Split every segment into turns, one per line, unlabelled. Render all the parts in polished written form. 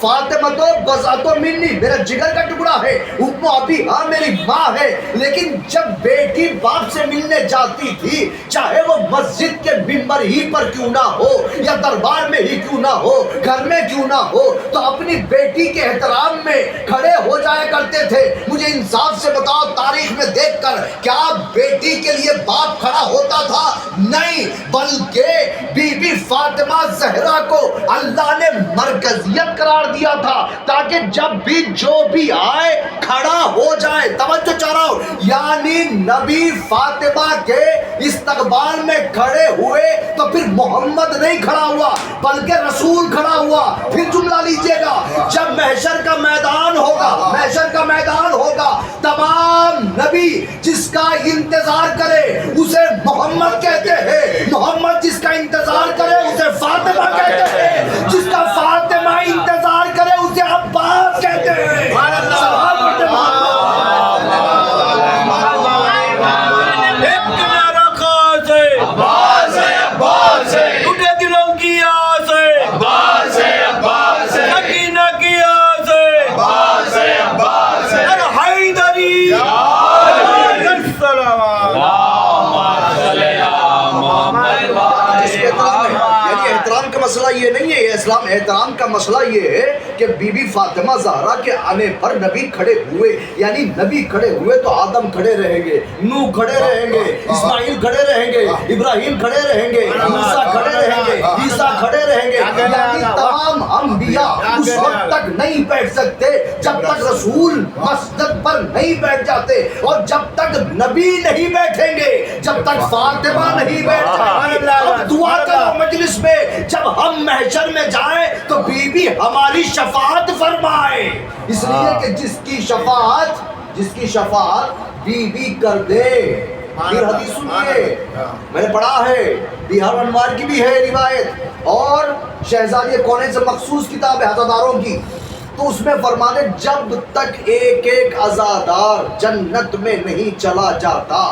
فاطمہ تو بذات منی، میرا جگر کا ٹکڑا ہے، ام ابی ہاں میری ماں ہے، لیکن جب بیٹی باپ سے ملنے جاتی تھی، چاہے وہ مسجد کے ممبر ہی پر کیوں نہ ہو یا دربار میں ہی کیوں نہ ہو، گھر میں کیوں نہ ہو، تو اپنی بیٹی کے احترام میں کھڑے ہو جایا کرتے تھے۔ مجھے انصاف سے بتاؤ، تاریخ میں دیکھ کر کیا بیٹی کے لیے باپ کھڑا ہوتا تھا؟ نہیں، بلکہ بی بی فاطمہ زہرا کو اللہ نے مرکزیت قرار دیا تھا تاکہ جب بھی جو بھی آئے کھڑا ہو جائے۔ توجہ چاہ رہا ہوں، یعنی نبی فاطمہ کے استقبال میں کھڑے ہوئے تو پھر محمد نہیں کھڑا ہوا بلکہ رسول کھڑا ہوا۔ پھر جملہ لیجئے گا، جب محشر کا میدان ہوگا، محشر کا میدان ہوگا، تمام نبی جس کا انتظار کرے اسے محمد کہتے ہیں، محمد جس کا انتظار کرے اسے فاطمہ کہتے ہیں، جس کا فاطمہ انتظار کرے اسے عباس کہتے ہیں۔ سبحان اللہ۔ مسئلہ یہ نہیں ہے، اسلام احترام کا مسئلہ یہ ہے کہ بی بی فاطمہ زہرا کے آنے پر نبی کھڑے ہوئے، یعنی نبی کھڑے ہوئے تو آدم کھڑے رہیں گے، نوح کھڑے رہیں گے، اسماعیل کھڑے رہیں گے، ابراہیم کھڑے رہیں گے، موسیٰ کھڑے رہیں گے، عیسیٰ کھڑے رہیں گے، یعنی تمام انبیاء اس وقت تک نہیں بیٹھ سکتے جب تک رسول مسجد پر نہیں بیٹھ جاتے، اور جب تک نبی نہیں بیٹھیں گے، جب تک فاطمہ نہیں بیٹھیں۔ اب دعا کرو مجلس میں، جب ہم محشر میں جائیں تو بی بی ہماری شفاعت فرمائے، اس لیے کہ جس کی شفاعت بی بی کر دے۔ پھر حدیث سنیے، میں نے پڑھا ہے، بہار انوار کی بھی ہے روایت، اور شہزادی کونین سے مخصوص کتاب ہے عزاداروں کی، تو اس میں فرماتے جب تک ایک ایک عزادار جنت میں نہیں چلا جاتا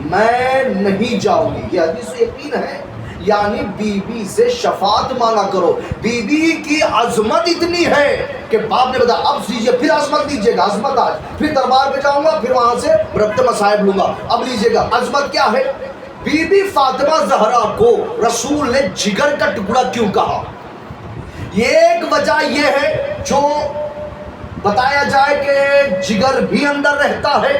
میں نہیں جاؤں گی۔ یہ حدیث یقین ہے، یعنی بی بی سے شفاعت مانگا کرو۔ بی بی کی عظمت اتنی ہے کہ باپ نے بتایا اب لیجیے، پھر عظمت لیجیے گا، عظمت آج پھر دربار پہ جاؤں گا، پھر وہاں سے مرتبہ مصائب لوں گا، اب لیجیے گا عظمت کیا ہے۔ بی بی فاطمہ زہرا کو رسول نے جگر کا ٹکڑا کیوں کہا؟ ایک وجہ یہ ہے جو بتایا جائے کہ جگر بھی اندر رہتا ہے،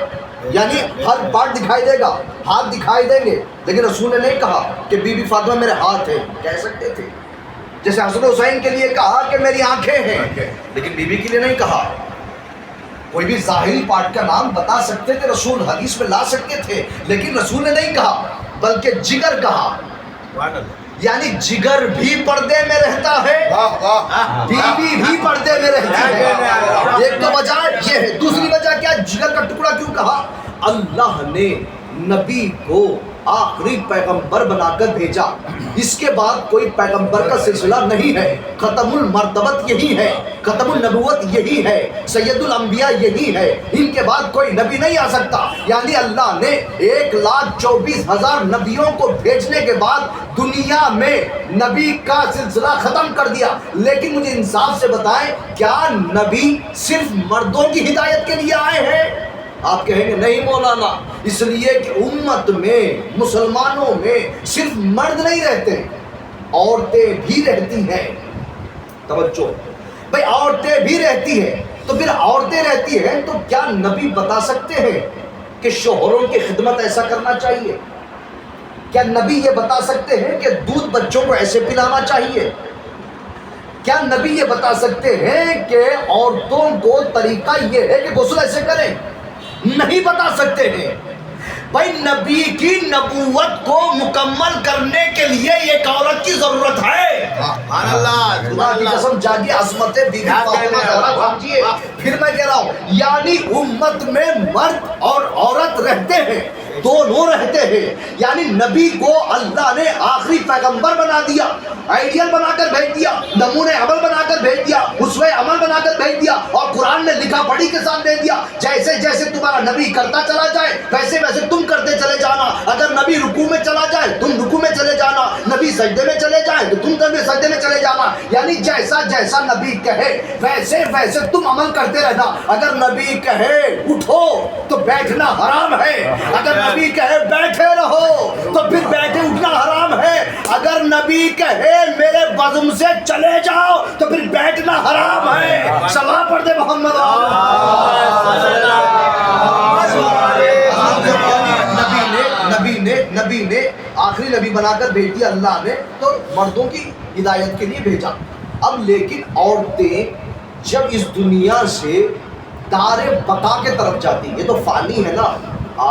یعنی ہر پارٹ دکھائی دے گا، ہاتھ دکھائی دیں گے، لیکن رسول نے نہیں کہا کہ بی بی فاطمہ میرے ہاتھ ہیں، کہہ سکتے تھے، جیسے حسن حسین کے لیے کہا کہ میری آنکھیں ہیں، لیکن بی بی کے لیے نہیں کہا۔ کوئی بھی ظاہری پارٹ کا نام بتا سکتے تھے، رسول حدیث میں لا سکتے تھے، لیکن رسول نے نہیں کہا بلکہ جگر کہا، یعنی جگر بھی پردے میں رہتا ہے، بی بی بھی پردے میں رہتی ہے۔ ایک تو وجہ یہ ہے، دوسری وجہ کیا؟ جگر کا ٹکڑا کیوں کہا؟ اللہ نے نبی کو آخری پیغمبر بنا کر بھیجا، اس کے بعد کوئی پیغمبر کا سلسلہ نہیں ہے، ختم المرتبت یہی ہے، ختم النبوت یہی ہے، سید الانبیاء یہی ہے، ان کے بعد کوئی نبی نہیں آ سکتا۔ یعنی اللہ نے 1,24,000 نبیوں کو بھیجنے کے بعد دنیا میں نبی کا سلسلہ ختم کر دیا۔ لیکن مجھے انصاف سے بتائیں، کیا نبی صرف مردوں کی ہدایت کے لیے آئے ہیں؟ آپ کہیں گے نہیں مولانا، اس لیے کہ امت میں، مسلمانوں میں صرف مرد نہیں رہتے، عورتیں بھی رہتی ہیں۔ توجہ بھائی، عورتیں بھی رہتی ہیں، تو پھر عورتیں رہتی ہیں تو کیا نبی بتا سکتے ہیں کہ شوہروں کی خدمت ایسا کرنا چاہیے؟ کیا نبی یہ بتا سکتے ہیں کہ دودھ بچوں کو ایسے پلانا چاہیے؟ کیا نبی یہ بتا سکتے ہیں کہ عورتوں کو طریقہ یہ ہے کہ غسل ایسے کریں؟ نہیں بتا سکتے ہیں۔ بھائی نبی کی نبوت کو مکمل کرنے کے لیے ایک عورت کی ضرورت ہے۔ سبحان اللہ، خدا کی قسم، جاگی عظمت بی بی فاطمہ زہرا سمجھیے۔ پھر میں کہہ رہا ہوں، یعنی امت میں مرد اور عورت رہتے ہیں، دونوں رہتے ہیں، یعنی نبی کو اللہ نے آخری پیغمبر بنا دیا، آئیڈیل بنا کر بھیج دیا، نمونہ عمل بنا کر بھیج دیا، اسوہ عمل بنا کر بھیج دیا، اور قرآن میں لکھا لکھا پڑھی کے ساتھ دے دیا، جیسے جیسے تمہارا نبی کرتا چلا جائے ویسے ویسے تم کرتے چلے جانا، اگر نبی رکوع میں چلا جائے تم رکوع میں چلے جانا، نبی سجدے میں چلے جائے تو تم سجدے میں چلے جانا، یعنی جیسا جیسا نبی کہے ویسے ویسے تم عمل کرتے رہنا۔ اگر نبی کہے اٹھو تو بیٹھنا حرام ہے، اگر نبی کہے بیٹھے رہو تو پھر بیٹھے اٹھنا حرام ہے، اگر نبی کہے میرے بزم سے چلے جاؤ تو پھر بیٹھنا حرام ہے۔ سلام پڑھ دے محمد نبی نے آخری نبی بنا کر بھیج دیا اللہ نے، تو مردوں کی ہدایت کے لیے بھیجا۔ اب لیکن عورتیں جب اس دنیا سے دار بقا کے طرف جاتی، یہ تو فانی ہے نا،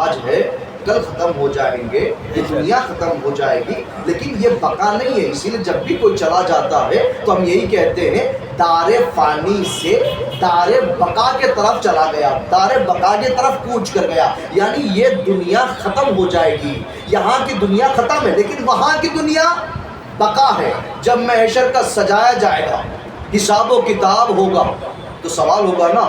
آج ہے کل ختم ہو جائیں گے، یہ دنیا ختم ہو جائے گی، لیکن یہ بقا نہیں ہے۔ اسی لیے جب بھی کوئی چلا جاتا ہے تو ہم یہی کہتے ہیں دار فانی سے دار بقا کے طرف چلا گیا، دار بقا کی طرف کوچ کر گیا، یعنی یہ دنیا ختم ہو جائے گی۔ یہاں کی دنیا ختم ہے لیکن وہاں کی دنیا بقا ہے۔ جب محشر کا سجایا جائے گا، حساب و کتاب ہوگا تو سوال ہوگا نا،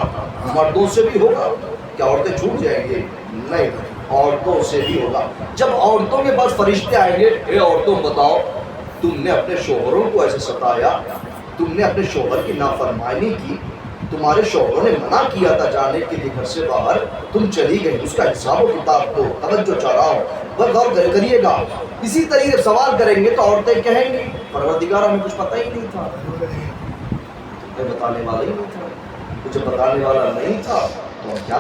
مردوں سے بھی ہوگا، کیا عورتیں چھوٹ جائیں گی؟ نہیں، عورتوں سے بھی ہوگا۔ جب عورتوں کے پاس فرشتے آئیں گے، اے عورتوں بتاؤ تم نے اپنے شوہروں کو ایسے ستایا، تم نے اپنے شوہر کی نافرمانی کی، تمہارے شوہروں نے منع کیا تھا جانے کے لیے گھر سے باہر، تم چلی گئی، اس کا حساب و کتاب دو، توجہ چڑھاؤ، غور کریے گا۔ اسی طریقے سوال کریں گے تو عورتیں کہیں گی پروردگار ہمیں کچھ پتہ ہی نہیں تھا، بتانے والا ہی نہیں تھا، کچھ بتانے والا نہیں تھا، تو کیا